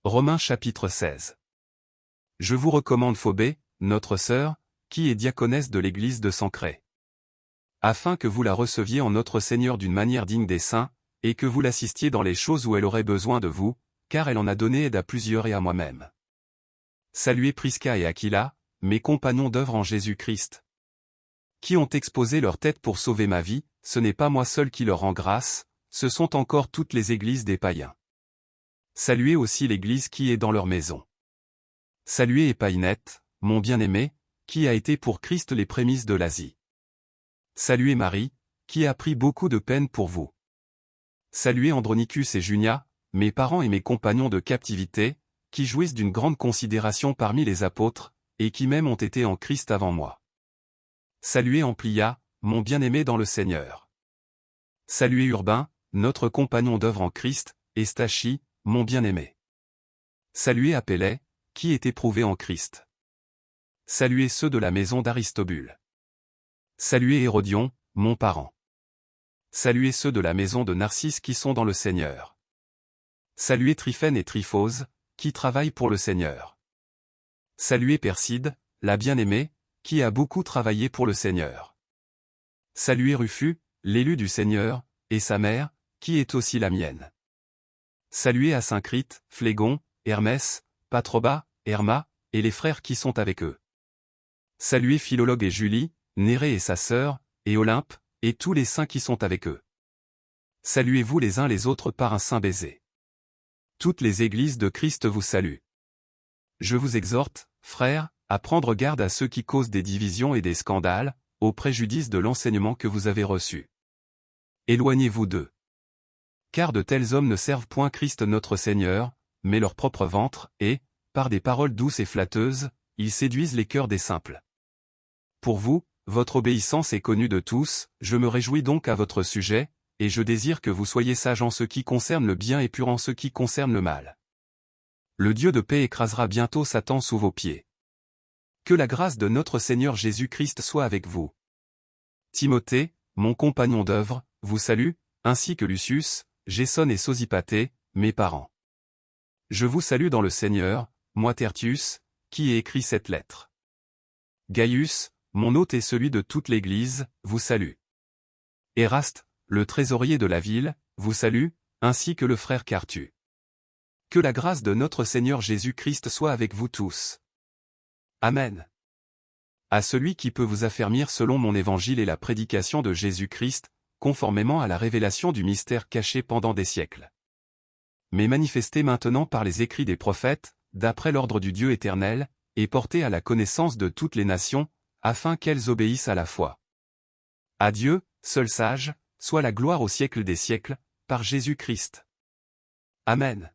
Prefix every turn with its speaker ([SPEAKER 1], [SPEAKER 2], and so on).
[SPEAKER 1] Romains chapitre 16. Je vous recommande Phobé, notre sœur, qui est diaconesse de l'église de Sancrée. Afin que vous la receviez en notre Seigneur d'une manière digne des saints, et que vous l'assistiez dans les choses où elle aurait besoin de vous, car elle en a donné aide à plusieurs et à moi-même. Saluez Prisca et Aquila, mes compagnons d'œuvre en Jésus-Christ, qui ont exposé leur tête pour sauver ma vie. Ce n'est pas moi seul qui leur rend grâce, ce sont encore toutes les églises des païens. Saluez aussi l'église qui est dans leur maison. Saluez Épaïnette, mon bien-aimé, qui a été pour Christ les prémices de l'Asie. Saluez Marie, qui a pris beaucoup de peine pour vous. Saluez Andronicus et Junia, mes parents et mes compagnons de captivité, qui jouissent d'une grande considération parmi les apôtres, et qui même ont été en Christ avant moi. Saluez Amplia, mon bien-aimé dans le Seigneur. Saluez Urbain, notre compagnon d'œuvre en Christ, et Stachie, mon bien-aimé. Saluez Apéllet, qui est éprouvé en Christ. Saluez ceux de la maison d'Aristobule. Saluez Hérodion, mon parent. Saluez ceux de la maison de Narcisse qui sont dans le Seigneur. Saluez Tryphène et Tryphose, qui travaillent pour le Seigneur. Saluez Perside, la bien-aimée, qui a beaucoup travaillé pour le Seigneur. Saluez Rufus, l'élu du Seigneur, et sa mère, qui est aussi la mienne. Saluez Asyncrite, Phlégon, Hermès, Patroba, Herma, et les frères qui sont avec eux. Saluez Philologue et Julie, Nérée et sa sœur, et Olympe, et tous les saints qui sont avec eux. Saluez-vous les uns les autres par un saint baiser. Toutes les églises de Christ vous saluent. Je vous exhorte, frères, à prendre garde à ceux qui causent des divisions et des scandales, au préjudice de l'enseignement que vous avez reçu. Éloignez-vous d'eux. Car de tels hommes ne servent point Christ notre Seigneur, mais leur propre ventre, et, par des paroles douces et flatteuses, ils séduisent les cœurs des simples. Pour vous, votre obéissance est connue de tous, je me réjouis donc à votre sujet, et je désire que vous soyez sages en ce qui concerne le bien et purs en ce qui concerne le mal. Le Dieu de paix écrasera bientôt Satan sous vos pieds. Que la grâce de notre Seigneur Jésus-Christ soit avec vous. Timothée, mon compagnon d'œuvre, vous salue, ainsi que Lucius, Jason et Sosipater, mes parents. Je vous salue dans le Seigneur, moi Tertius, qui ai écrit cette lettre. Gaius, mon hôte et celui de toute l'Église, vous salue. Éraste, le trésorier de la ville, vous salue, ainsi que le frère Quartu. Que la grâce de notre Seigneur Jésus-Christ soit avec vous tous. Amen. À celui qui peut vous affermir selon mon évangile et la prédication de Jésus-Christ, conformément à la révélation du mystère caché pendant des siècles, mais manifesté maintenant par les écrits des prophètes, d'après l'ordre du Dieu éternel, et porté à la connaissance de toutes les nations, afin qu'elles obéissent à la foi. À Dieu, seul sage, soit la gloire au siècle des siècles, par Jésus-Christ. Amen.